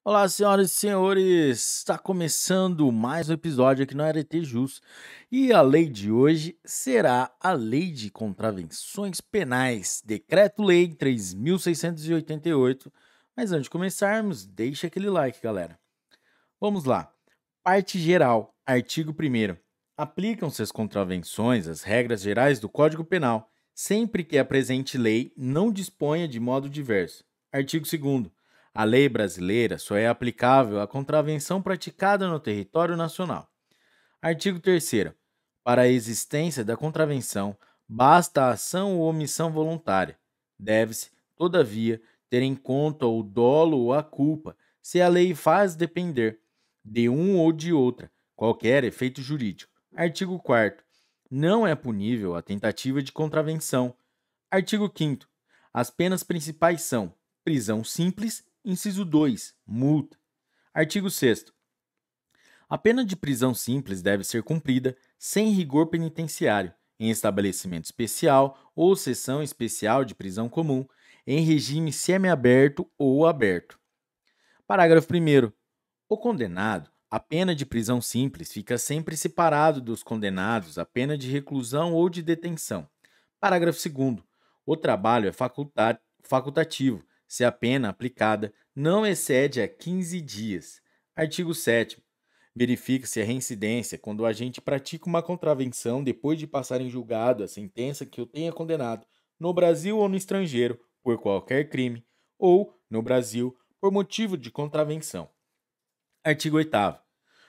Olá, senhoras e senhores! Está começando mais um episódio aqui no Arete Jus. E a lei de hoje será a Lei de Contravenções Penais, Decreto-Lei 3.688. Mas antes de começarmos, deixe aquele like, galera. Vamos lá. Parte geral, artigo 1º. Aplicam-se as contravenções às regras gerais do Código Penal, sempre que a presente lei não disponha de modo diverso. Artigo 2º. A lei brasileira só é aplicável à contravenção praticada no território nacional. Artigo 3º. Para a existência da contravenção, basta a ação ou omissão voluntária. Deve-se, todavia, ter em conta o dolo ou a culpa, se a lei faz depender de um ou de outra qualquer efeito jurídico. Artigo 4º. Não é punível a tentativa de contravenção. Artigo 5º. As penas principais são prisão simples, inciso 2, multa. Artigo 6º. A pena de prisão simples deve ser cumprida sem rigor penitenciário, em estabelecimento especial ou seção especial de prisão comum, em regime semiaberto ou aberto. Parágrafo 1º. O condenado à pena de prisão simples fica sempre separado dos condenados à pena de reclusão ou de detenção. Parágrafo 2º. O trabalho é facultativo, se a pena aplicada não excede a 15 dias. Artigo 7º. Verifica-se a reincidência quando o agente pratica uma contravenção depois de passar em julgado a sentença que o tenha condenado, no Brasil ou no estrangeiro, por qualquer crime, ou, no Brasil, por motivo de contravenção. Artigo 8º.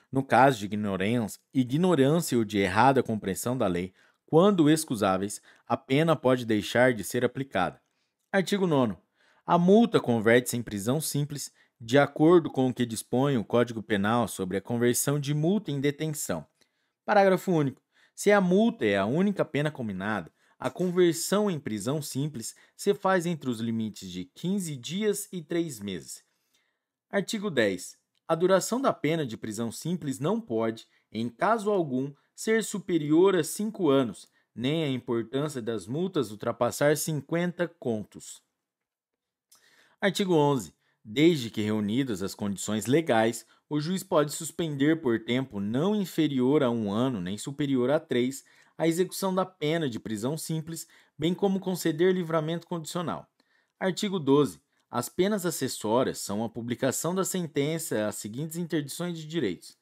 No caso de ignorância ou de errada compreensão da lei, quando excusáveis, a pena pode deixar de ser aplicada. Artigo 9º. A multa converte-se em prisão simples, de acordo com o que dispõe o Código Penal sobre a conversão de multa em detenção. Parágrafo único. Se a multa é a única pena combinada, a conversão em prisão simples se faz entre os limites de 15 dias e 3 meses. Artigo 10. A duração da pena de prisão simples não pode, em caso algum, ser superior a 5 anos, nem a importância das multas ultrapassar 50 contos. Artigo 11. Desde que reunidas as condições legais, o juiz pode suspender por tempo não inferior a 1 ano nem superior a 3 a execução da pena de prisão simples, bem como conceder livramento condicional. Artigo 12. As penas acessórias são a publicação da sentença às seguintes interdições de direitos.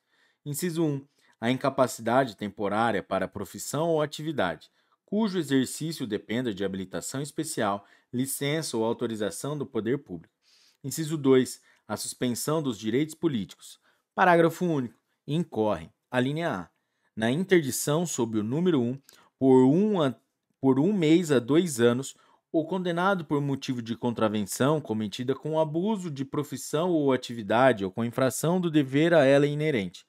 Inciso 1. A incapacidade temporária para profissão ou atividade, cujo exercício dependa de habilitação especial, licença ou autorização do poder público. Inciso 2. A suspensão dos direitos políticos. Parágrafo único. Incorrem, a linha A, na interdição sob o número 1, por 1 mês a 2 anos, o condenado por motivo de contravenção cometida com abuso de profissão ou atividade ou com infração do dever a ela inerente.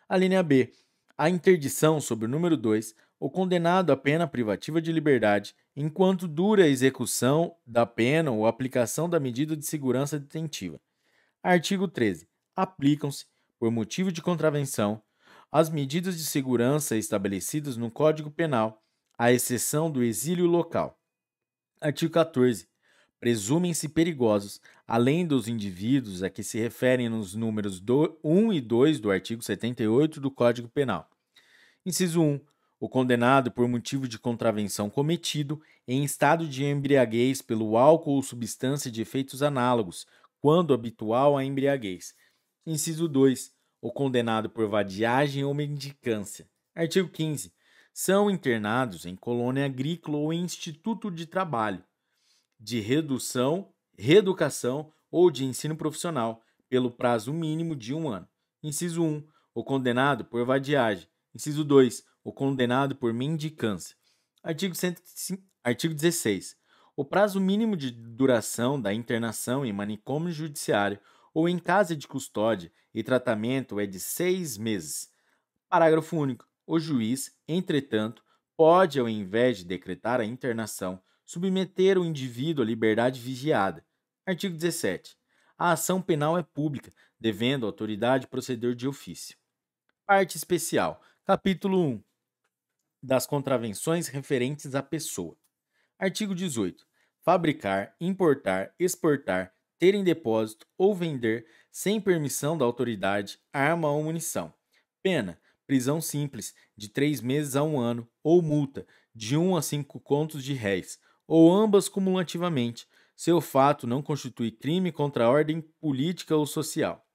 A linha B. A interdição sob o número 2, o condenado à pena privativa de liberdade, enquanto dura a execução da pena ou aplicação da medida de segurança detentiva. Artigo 13. Aplicam-se, por motivo de contravenção, as medidas de segurança estabelecidas no Código Penal, à exceção do exílio local. Artigo 14. Presumem-se perigosos, além dos indivíduos a que se referem nos números 1 e 2 do artigo 78 do Código Penal. Inciso 1. O condenado por motivo de contravenção cometido em estado de embriaguez pelo álcool ou substância de efeitos análogos, quando habitual à embriaguez. Inciso 2. O condenado por vadiagem ou mendicância. Artigo 15. São internados em colônia agrícola ou em instituto de trabalho, de reeducação ou de ensino profissional, pelo prazo mínimo de 1 ano. Inciso 1. O condenado por vadiagem. Inciso 2. O condenado por mendicância. Artigo 16. O prazo mínimo de duração da internação em manicômio judiciário ou em casa de custódia e tratamento é de 6 meses. Parágrafo único. O juiz, entretanto, pode, ao invés de decretar a internação, submeter o indivíduo à liberdade vigiada. Artigo 17. A ação penal é pública, devendo a autoridade proceder de ofício. Parte especial. Capítulo 1. Das contravenções referentes à pessoa. Artigo 18. Fabricar, importar, exportar, ter em depósito ou vender, sem permissão da autoridade, arma ou munição. Pena: prisão simples, de 3 meses a 1 ano, ou multa, de 1 a 5 contos de réis, ou ambas cumulativamente, se o fato não constitui crime contra a ordem política ou social.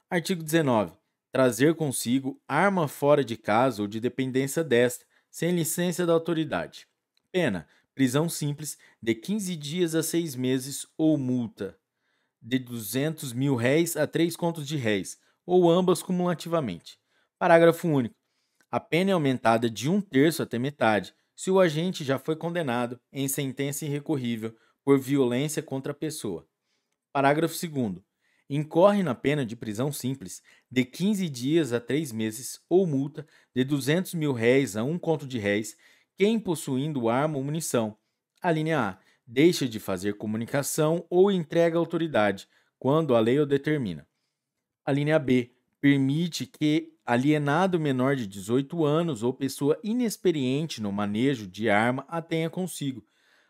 Artigo 19. Trazer consigo arma fora de casa ou de dependência desta, sem licença da autoridade. Pena: prisão simples, de 15 dias a 6 meses, ou multa de 200 mil réis a 3 contos de réis, ou ambas cumulativamente. Parágrafo único. A pena é aumentada de 1/3 até metade, se o agente já foi condenado, em sentença irrecorrível, por violência contra a pessoa. Parágrafo segundo. Incorre na pena de prisão simples de 15 dias a 3 meses ou multa de 200 mil réis a 1 conto de réis quem possuindo arma ou munição. A linha A. Deixa de fazer comunicação ou entrega à autoridade, quando a lei o determina. A linha B. Permite que alienado menor de 18 anos ou pessoa inexperiente no manejo de arma a tenha consigo.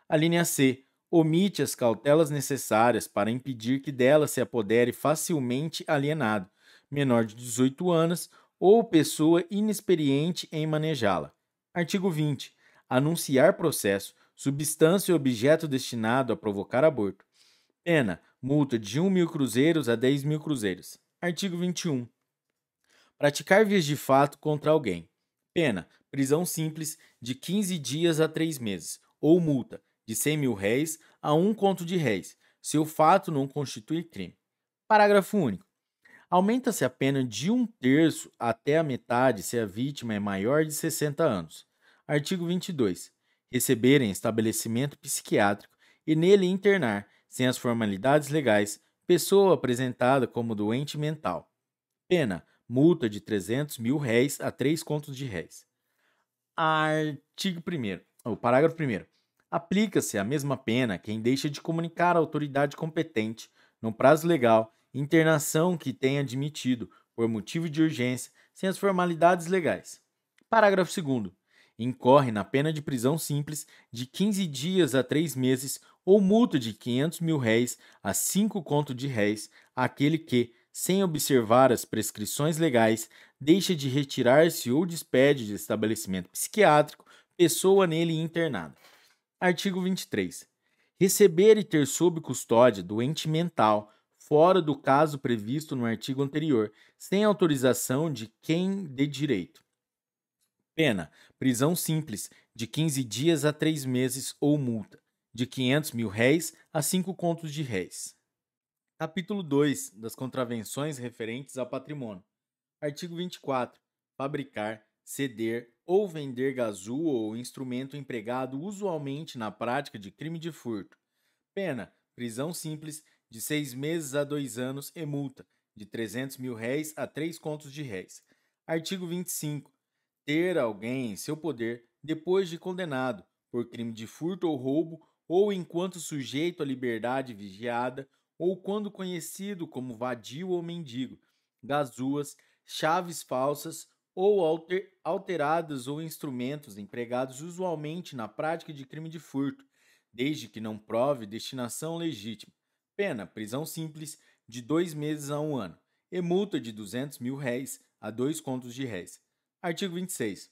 A linha C. Omite as cautelas necessárias para impedir que dela se apodere facilmente alienado, menor de 18 anos ou pessoa inexperiente em manejá-la. Artigo 20. Anunciar processo, substância ou objeto destinado a provocar aborto. Pena: multa de 1.000 cruzeiros a 10.000 cruzeiros. Artigo 21. Praticar vias de fato contra alguém. Pena: prisão simples de 15 dias a 3 meses, ou multa de 100 mil réis a 1 conto de réis, se o fato não constitui crime. Parágrafo único. Aumenta-se a pena de 1/3 até a metade se a vítima é maior de 60 anos. Artigo 22. Receber em estabelecimento psiquiátrico e nele internar, sem as formalidades legais, pessoa apresentada como doente mental. Pena: multa de 300 mil réis a 3 contos de réis. Artigo 1º. O parágrafo 1º. Aplica-se a mesma pena a quem deixa de comunicar à autoridade competente, no prazo legal, internação que tenha admitido, por motivo de urgência, sem as formalidades legais. Parágrafo 2º. Incorre na pena de prisão simples de 15 dias a 3 meses ou multa de 500 mil réis a 5 contos de réis aquele que, sem observar as prescrições legais, deixa de retirar-se ou despede de estabelecimento psiquiátrico pessoa nele internada. Artigo 23. Receber e ter sob custódia doente mental, fora do caso previsto no artigo anterior, sem autorização de quem dê direito. Pena: prisão simples, de 15 dias a 3 meses ou multa, de 500 mil réis a 5 contos de réis. Capítulo 2 das contravenções referentes ao patrimônio. Artigo 24. Fabricar, ceder ou vender gazua ou instrumento empregado usualmente na prática de crime de furto. Pena: prisão simples, de 6 meses a 2 anos e multa, de 300 mil réis a 3 contos de réis. Artigo 25. Ter alguém em seu poder, depois de condenado, por crime de furto ou roubo, ou enquanto sujeito à liberdade vigiada, ou quando conhecido como vadio ou mendigo, gazuas, chaves falsas ou alteradas ou instrumentos empregados usualmente na prática de crime de furto, desde que não prove destinação legítima. Pena: prisão simples, de 2 meses a 1 ano, e multa de 200 mil réis a 2 contos de réis. Artigo 26.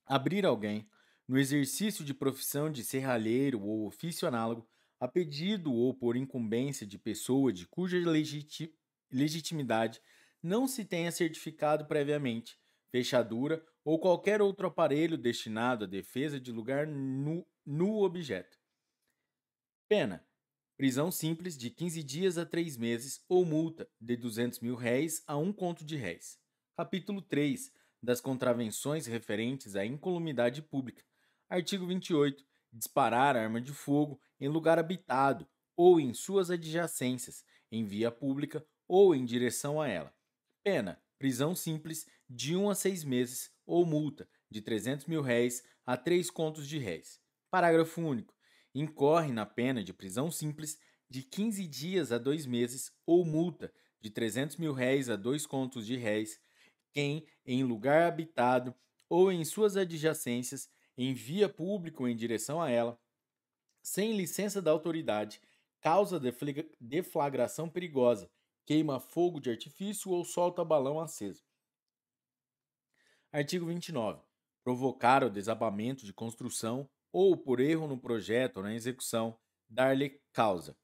Abrir alguém, no exercício de profissão de serralheiro ou ofício análogo, a pedido ou por incumbência de pessoa de cuja legitimidade não se tenha certificado previamente, fechadura ou qualquer outro aparelho destinado à defesa de lugar no objeto. Pena: prisão simples de 15 dias a 3 meses ou multa de 200 mil réis a 1 conto de réis. Capítulo 3 das contravenções referentes à incolumidade pública. Artigo 28. Disparar arma de fogo em lugar habitado ou em suas adjacências, em via pública ou em direção a ela. Pena: prisão simples de 1 a 6 meses ou multa de 300 mil réis a 3 contos de réis. Parágrafo único. Incorre na pena de prisão simples de 15 dias a 2 meses ou multa de 300 mil réis a 2 contos de réis quem, em lugar habitado ou em suas adjacências, em via pública ou em direção a ela, sem licença da autoridade, causa deflagração perigosa, queima fogo de artifício ou solta balão aceso. Artigo 29. Provocar o desabamento de construção ou por erro no projeto ou na execução, dar-lhe causa.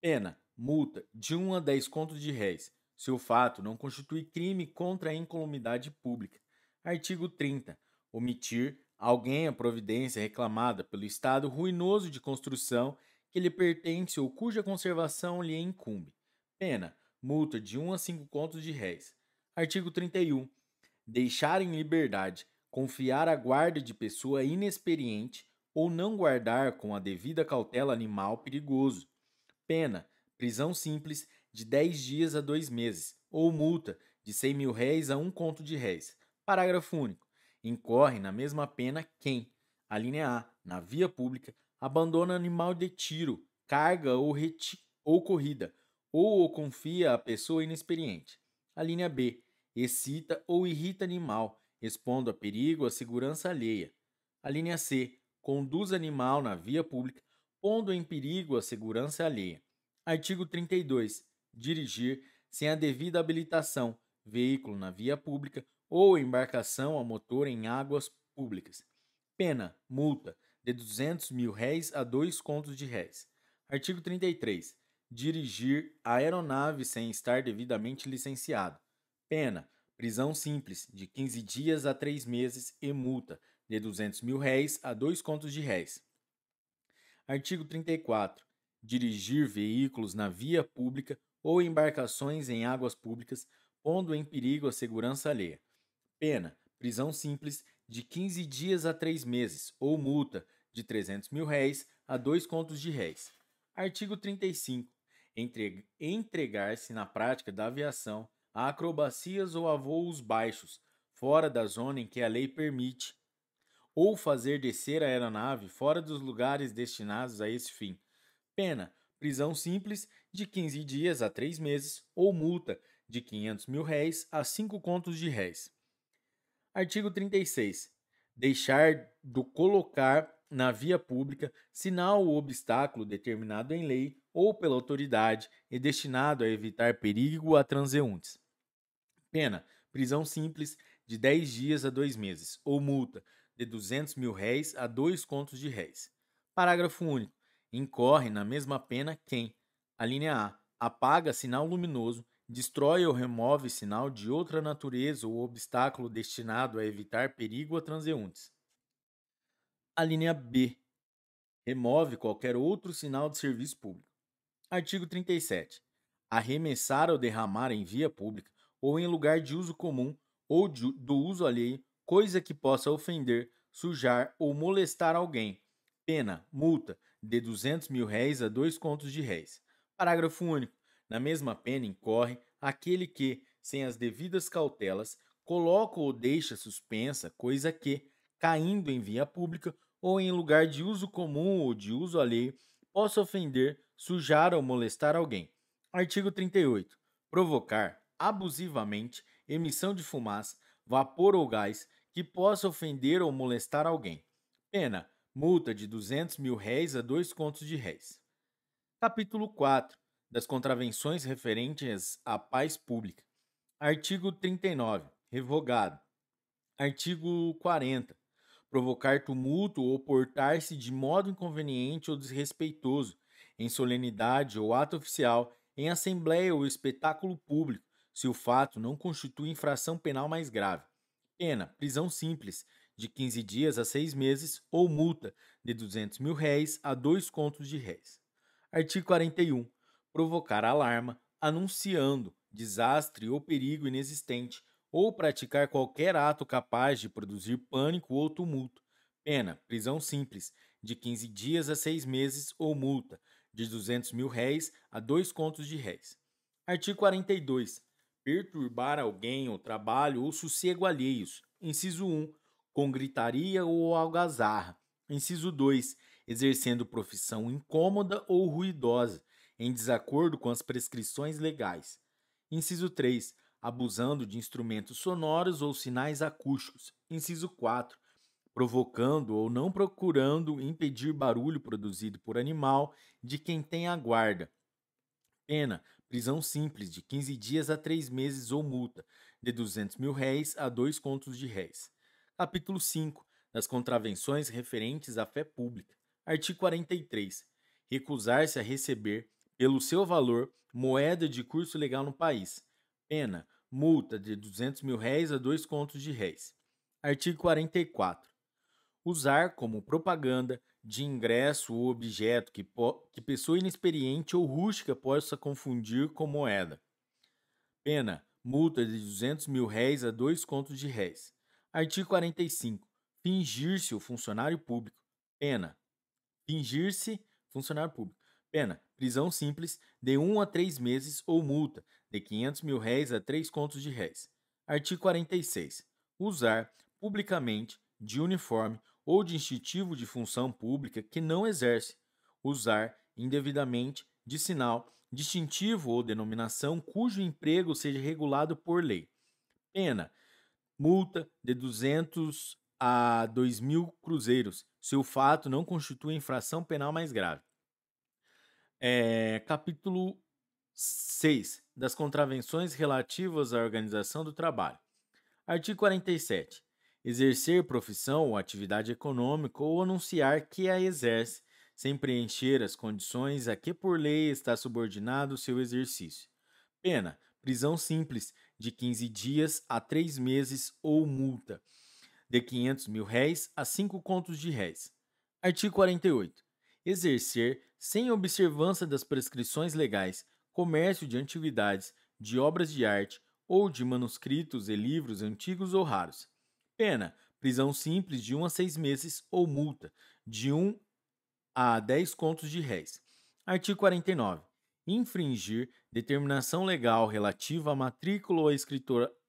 Pena, multa de 1 a 10 contos de réis, se o fato não constitui crime contra a incolumidade pública. Artigo 30. Omitir alguém a providência reclamada pelo estado ruinoso de construção que lhe pertence ou cuja conservação lhe incumbe. Pena, multa de 1 a 5 contos de réis. Artigo 31. Deixar em liberdade, confiar a guarda de pessoa inexperiente ou não guardar com a devida cautela animal perigoso. Pena, prisão simples de 10 dias a 2 meses, ou multa de 100 mil réis a 1 conto de réis. Parágrafo único. Incorre na mesma pena quem, a linha A, na via pública, abandona animal de tiro, carga ou corrida, ou o confia a pessoa inexperiente. A linha B, excita ou irrita animal, expondo a perigo a segurança alheia. A linha C, conduz animal na via pública, pondo em perigo a segurança alheia. Artigo 32. Dirigir, sem a devida habilitação, veículo na via pública ou embarcação a motor em águas públicas. Pena, multa, de 200 mil réis a 2 contos de réis. Artigo 33. Dirigir aeronave sem estar devidamente licenciado. Pena, prisão simples, de 15 dias a 3 meses e multa, de 200 mil réis a 2 contos de réis. Artigo 34. Dirigir veículos na via pública ou embarcações em águas públicas, pondo em perigo a segurança alheia. Pena, prisão simples, de 15 dias a 3 meses, ou multa, de 300 mil réis a 2 contos de réis. Artigo 35. Entregar-se na prática da aviação a acrobacias ou a voos baixos, fora da zona em que a lei permite, ou fazer descer a aeronave fora dos lugares destinados a esse fim. Pena, prisão simples, de 15 dias a 3 meses, ou multa, de 500 mil réis a 5 contos de réis. Artigo 36. Deixar do colocar na via pública sinal ou obstáculo determinado em lei ou pela autoridade e destinado a evitar perigo a transeuntes. Pena, prisão simples, de 10 dias a 2 meses, ou multa, de 200 mil réis a 2 contos de réis. Parágrafo único. Incorre na mesma pena quem, a linha A, apaga sinal luminoso, destrói ou remove sinal de outra natureza ou obstáculo destinado a evitar perigo a transeuntes. A linha B, remove qualquer outro sinal de serviço público. Artigo 37. Arremessar ou derramar em via pública ou em lugar de uso comum ou do uso alheio, coisa que possa ofender, sujar ou molestar alguém. Pena, multa, de 200 mil réis a 2 contos de réis. Parágrafo único. Na mesma pena incorre aquele que, sem as devidas cautelas, coloca ou deixa suspensa coisa que, caindo em via pública ou em lugar de uso comum ou de uso alheio, possa ofender, sujar ou molestar alguém. Artigo 38. Provocar, abusivamente, emissão de fumaça, vapor ou gás que possa ofender ou molestar alguém. Pena, multa de 200 mil réis a 2 contos de réis. Capítulo 4. Das contravenções referentes à paz pública. Artigo 39. Revogado. Artigo 40. Provocar tumulto ou portar-se de modo inconveniente ou desrespeitoso, em solenidade ou ato oficial, em assembleia ou espetáculo público, se o fato não constitui infração penal mais grave. Pena, prisão simples, de 15 dias a 6 meses, ou multa, de 200 mil réis a 2 contos de réis. Artigo 41. Provocar alarma, anunciando desastre ou perigo inexistente, ou praticar qualquer ato capaz de produzir pânico ou tumulto. Pena, prisão simples, de 15 dias a 6 meses, ou multa, de 200 mil réis a 2 contos de réis. Artigo 42. Perturbar alguém ou trabalho ou sossego alheios. Inciso 1. Com gritaria ou algazarra. Inciso 2. Exercendo profissão incômoda ou ruidosa, em desacordo com as prescrições legais. Inciso 3. Abusando de instrumentos sonoros ou sinais acústicos. Inciso 4. provocando ou não procurando impedir barulho produzido por animal de quem tem a guarda. Pena, prisão simples de 15 dias a 3 meses ou multa de R$ 200.000 a 2 contos de réis. Capítulo 5 das contravenções referentes à fé pública. Artigo 43. Recusar-se a receber, pelo seu valor, moeda de curso legal no país. Pena, multa de R$ 200.000 a 2 contos de réis. Artigo 44. Usar como propaganda de ingresso o objeto que pessoa inexperiente ou rústica possa confundir com moeda. Pena, multa de R$ 200.000 a 2 contos de réis. Artigo 45. Fingir-se o funcionário público. Pena. Fingir-se funcionário público. Pena, prisão simples de 1 a 3 meses ou multa de R$ 500.000 a 3 contos de réis. Artigo 46. Usar publicamente de uniforme ou distintivo de função pública que não exerce. Usar indevidamente de sinal, distintivo ou denominação cujo emprego seja regulado por lei. Pena, multa de 200 a 2.000 cruzeiros, se o fato não constitui infração penal mais grave. Capítulo 6 das contravenções relativas à organização do trabalho. Artigo 47. Exercer profissão ou atividade econômica ou anunciar que a exerce, sem preencher as condições a que por lei está subordinado o seu exercício. Pena, prisão simples de 15 dias a 3 meses ou multa de R$ 500.000 a 5 contos de réis. Artigo 48. Exercer, sem observância das prescrições legais, comércio de antiguidades, de obras de arte ou de manuscritos e livros antigos ou raros. Pena, prisão simples de 1 a 6 meses ou multa de 1 a 10 contos de réis. Artigo 49. Infringir determinação legal relativa à matrícula ou à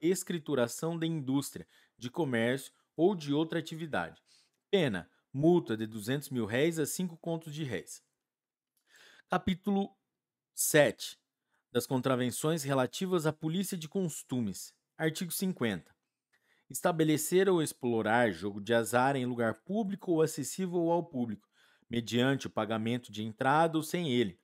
escrituração da indústria, de comércio ou de outra atividade. Pena, multa de R$ 200.000 a 5 contos de réis. Capítulo 7 das contravenções relativas à polícia de costumes. Artigo 50. Estabelecer ou explorar jogo de azar em lugar público ou acessível ao público, mediante o pagamento de entrada ou sem ele.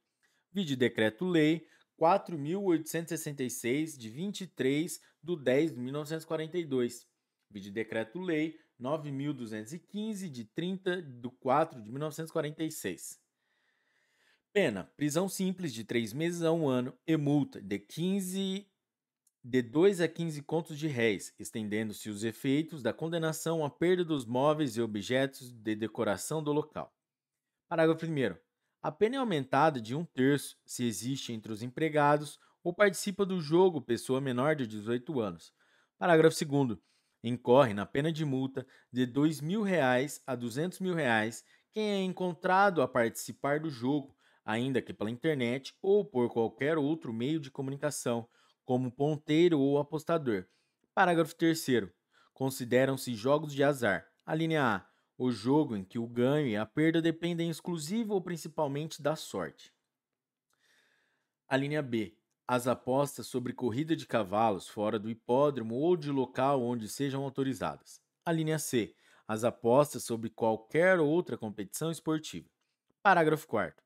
Vide Decreto-Lei 4.866, de 23/10/1942. Vide Decreto-Lei 9.215, de 30/4/1946. Pena, prisão simples de 3 meses a 1 ano e multa de 2 a 15 contos de réis, estendendo-se os efeitos da condenação à perda dos móveis e objetos de decoração do local. Parágrafo 1º. A pena é aumentada de 1/3 se existe entre os empregados ou participa do jogo pessoa menor de 18 anos. Parágrafo 2º. Incorre na pena de multa de R$ 2.000 a R$ 200.000 quem é encontrado a participar do jogo, ainda que pela internet ou por qualquer outro meio de comunicação, como ponteiro ou apostador. Parágrafo 3º. Consideram-se jogos de azar. Alínea A. O jogo em que o ganho e a perda dependem exclusiva ou principalmente da sorte. Alínea B. As apostas sobre corrida de cavalos fora do hipódromo ou de local onde sejam autorizadas. Alínea C. As apostas sobre qualquer outra competição esportiva. Parágrafo 4º.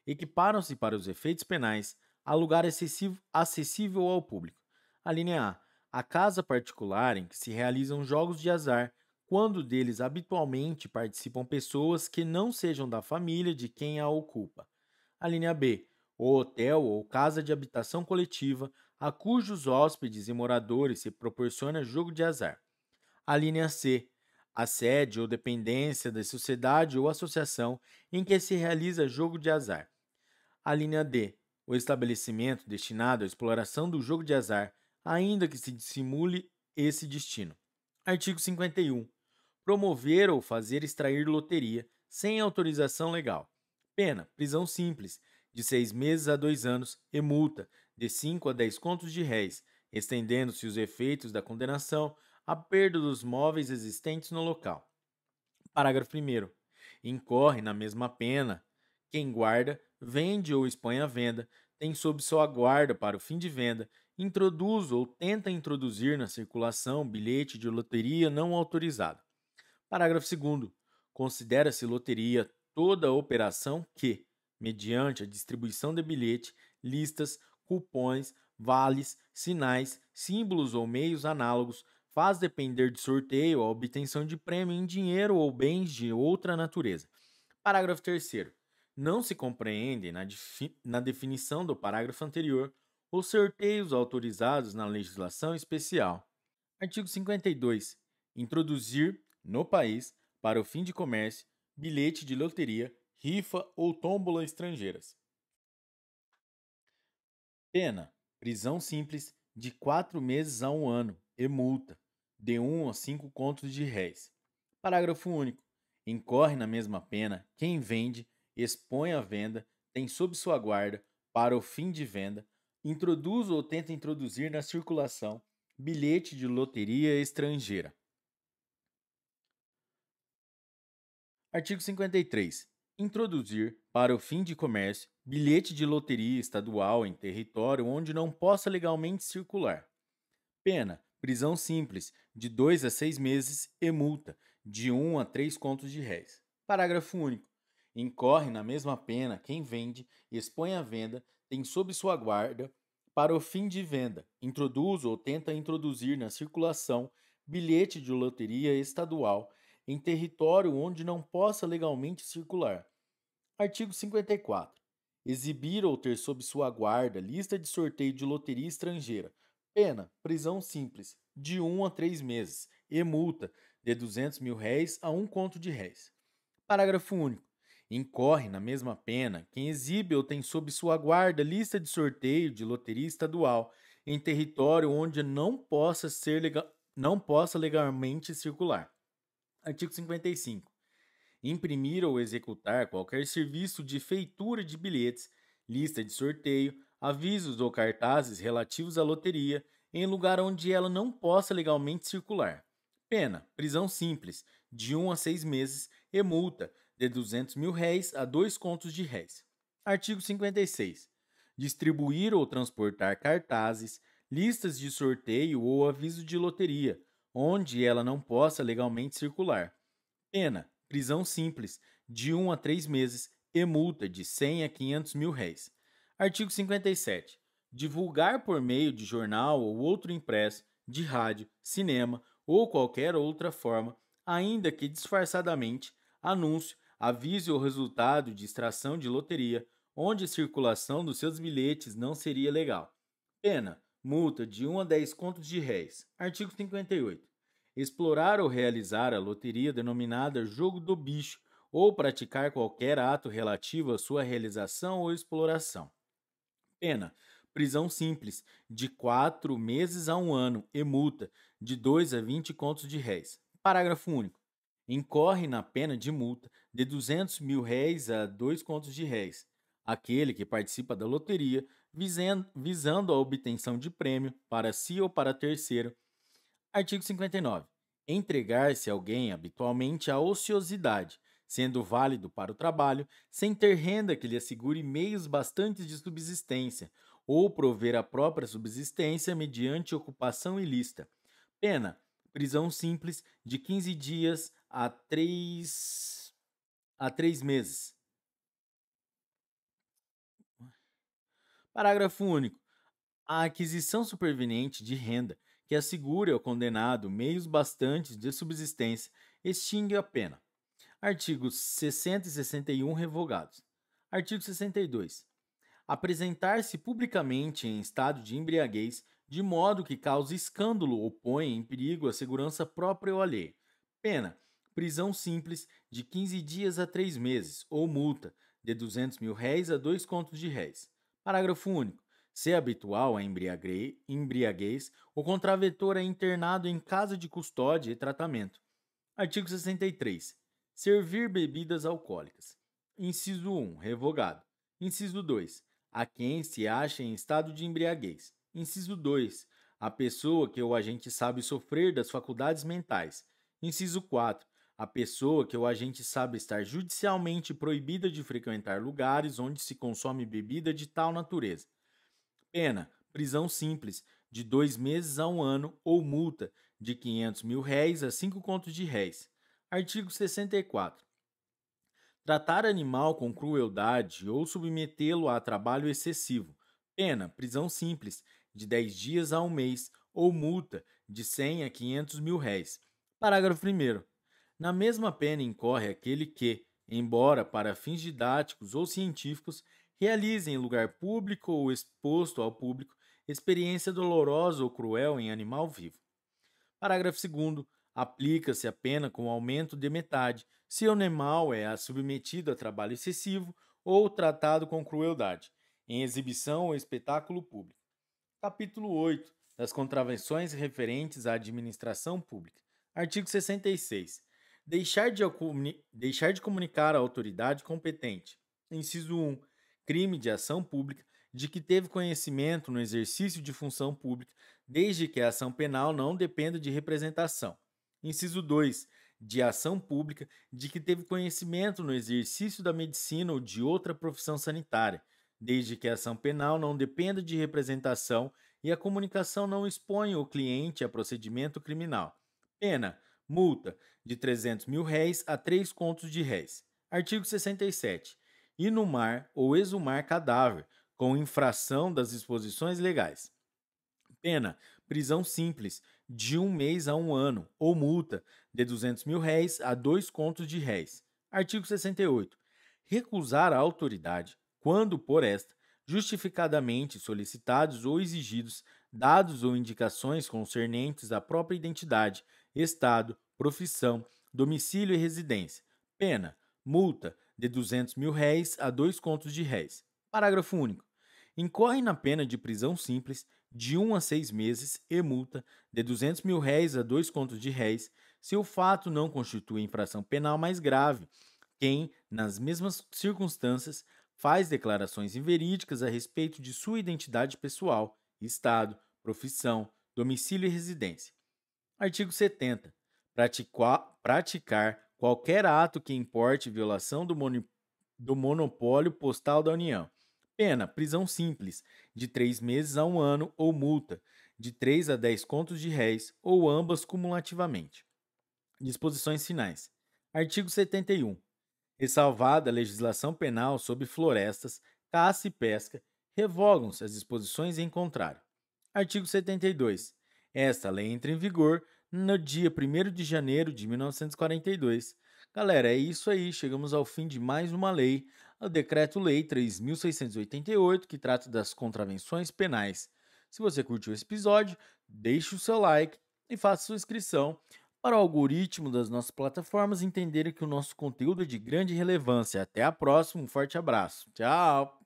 Equiparam-se para os efeitos penais a lugar acessível ao público. Alínea A. A casa particular em que se realizam jogos de azar, quando deles habitualmente participam pessoas que não sejam da família de quem a ocupa. Alínea B. O hotel ou casa de habitação coletiva a cujos hóspedes e moradores se proporciona jogo de azar. Alínea C. A sede ou dependência da sociedade ou associação em que se realiza jogo de azar. Alínea D. O estabelecimento destinado à exploração do jogo de azar, ainda que se dissimule esse destino. Artigo 51. Promover ou fazer extrair loteria sem autorização legal. Pena, prisão simples, de 6 meses a 2 anos e multa, de 5 a 10 contos de réis, estendendo-se os efeitos da condenação à perda dos móveis existentes no local. Parágrafo 1º. Incorre na mesma pena quem guarda, vende ou expõe à venda, tem sob sua guarda para o fim de venda, introduz ou tenta introduzir na circulação bilhete de loteria não autorizado. Parágrafo segundo. Considera-se loteria toda operação que, mediante a distribuição de bilhete, listas, cupons, vales, sinais, símbolos ou meios análogos, faz depender de sorteio a obtenção de prêmio em dinheiro ou bens de outra natureza. Parágrafo terceiro. Não se compreende, na definição do parágrafo anterior, os sorteios autorizados na legislação especial. Artigo 52. Introduzir, no país, para o fim de comércio, bilhete de loteria, rifa ou tómbola estrangeiras. Pena: prisão simples de 4 meses a 1 ano e multa de 1 a 5 contos de réis. Parágrafo único. Incorre na mesma pena quem vende, expõe à venda, tem sob sua guarda, para o fim de venda, introduz ou tenta introduzir na circulação bilhete de loteria estrangeira. Artigo 53. Introduzir, para o fim de comércio, bilhete de loteria estadual em território onde não possa legalmente circular. Pena: prisão simples, de 2 a 6 meses e multa, de 1 a 3 contos de réis. Parágrafo único. Incorre na mesma pena quem vende, expõe à venda, tem sob sua guarda, para o fim de venda, introduz ou tenta introduzir na circulação bilhete de loteria estadual em território onde não possa legalmente circular. Artigo 54. Exibir ou ter sob sua guarda lista de sorteio de loteria estrangeira. Pena: prisão simples, de 1 a 3 meses, e multa de R$ 200.000 a 1 conto de réis. Parágrafo único. Incorre na mesma pena quem exibe ou tem sob sua guarda lista de sorteio de loteria estadual em território onde não possa legalmente circular. Artigo 55. Imprimir ou executar qualquer serviço de feitura de bilhetes, lista de sorteio, avisos ou cartazes relativos à loteria em lugar onde ela não possa legalmente circular. Pena: prisão simples, de 1 a 6 meses e multa de R$ 200.000 a 2 contos de réis. Artigo 56. Distribuir ou transportar cartazes, listas de sorteio ou aviso de loteria, onde ela não possa legalmente circular. Pena: prisão simples, de 1 a 3 meses e multa de R$ 100 a R$ 500.000. Artigo 57. Divulgar por meio de jornal ou outro impresso, de rádio, cinema ou qualquer outra forma, ainda que disfarçadamente, anúncio, avise o resultado de extração de loteria, onde a circulação dos seus bilhetes não seria legal. Pena: multa de 1 a 10 contos de réis. Artigo 58. Explorar ou realizar a loteria denominada jogo do bicho ou praticar qualquer ato relativo à sua realização ou exploração. Pena: prisão simples, de 4 meses a 1 ano e multa, de 2 a 20 contos de réis. Parágrafo único. Incorre na pena de multa de R$ 200.000 a 2 contos de réis aquele que participa da loteria visando a obtenção de prêmio para si ou para terceiro. Artigo 59. Entregar-se alguém habitualmente à ociosidade, sendo válido para o trabalho, sem ter renda que lhe assegure meios bastantes de subsistência, ou prover a própria subsistência mediante ocupação ilícita. Pena: prisão simples de 15 dias a 3 meses. Parágrafo único. A aquisição superveniente de renda que assegure ao condenado meios bastantes de subsistência extingue a pena. Artigos 60 e 61 revogados. Artigo 62. Apresentar-se publicamente em estado de embriaguez, de modo que cause escândalo ou ponha em perigo a segurança própria ou alheia. Pena: prisão simples de 15 dias a 3 meses, ou multa de R$ 200.000 a 2 contos de réis. Parágrafo único. Se é habitual a embriaguez, o contraventor é internado em casa de custódia e tratamento. Artigo 63. Servir bebidas alcoólicas. Inciso 1. Revogado. Inciso 2. A quem se acha em estado de embriaguez. Inciso 2. A pessoa que o agente sabe sofrer das faculdades mentais. Inciso 4. A pessoa que o agente sabe estar judicialmente proibida de frequentar lugares onde se consome bebida de tal natureza. Pena: prisão simples, de 2 meses a 1 ano ou multa de R$ 500.000 a 5 contos de réis. Artigo 64. Tratar animal com crueldade ou submetê-lo a trabalho excessivo. Pena, prisão simples, de 10 dias a 1 mês, ou multa, de 100 a 500 mil réis. Parágrafo primeiro. Na mesma pena incorre aquele que, embora para fins didáticos ou científicos, realize em lugar público ou exposto ao público experiência dolorosa ou cruel em animal vivo. Parágrafo segundo. Aplica-se a pena com aumento de metade se o animal é submetido a trabalho excessivo ou tratado com crueldade, em exibição ou espetáculo público. Capítulo 8 das contravenções referentes à administração pública. Artigo 66. Deixar de comunicar à autoridade competente. Inciso 1. Crime de ação pública de que teve conhecimento no exercício de função pública, desde que a ação penal não dependa de representação. Inciso 2. De ação pública de que teve conhecimento no exercício da medicina ou de outra profissão sanitária, desde que a ação penal não dependa de representação e a comunicação não exponha o cliente a procedimento criminal. Pena: multa de 300 mil réis a 3 contos de réis. Artigo 67. Inumar ou exumar cadáver, com infração das disposições legais. Pena: prisão simples, de 1 mês a 1 ano, ou multa, de 200 mil réis a 2 contos de réis. Artigo 68. Recusar a autoridade, quando por esta, justificadamente solicitados ou exigidos dados ou indicações concernentes à própria identidade, estado, profissão, domicílio e residência. Pena: multa, de 200 mil réis a 2 contos de réis. Parágrafo único. Incorre na pena de prisão simples de 1 a 6 meses e multa de 200 mil réis a 2 contos de réis se o fato não constitui infração penal mais grave. Quem, nas mesmas circunstâncias, faz declarações inverídicas a respeito de sua identidade pessoal, estado, profissão, domicílio e residência. Artigo 70. Praticar qualquer ato que importe violação do monopólio postal da União. Pena: prisão simples, de 3 meses a 1 ano, ou multa, de 3 a 10 contos de réis, ou ambas cumulativamente. Disposições finais. Artigo 71. Ressalvada a legislação penal sobre florestas, caça e pesca, revogam-se as disposições em contrário. Artigo 72. Esta lei entra em vigor no dia 1º de janeiro de 1942. Galera, é isso aí. Chegamos ao fim de mais uma lei, o Decreto-Lei 3.688, que trata das contravenções penais. Se você curtiu esse episódio, deixe o seu like e faça sua inscrição para o algoritmo das nossas plataformas entenderem que o nosso conteúdo é de grande relevância. Até a próxima, um forte abraço. Tchau!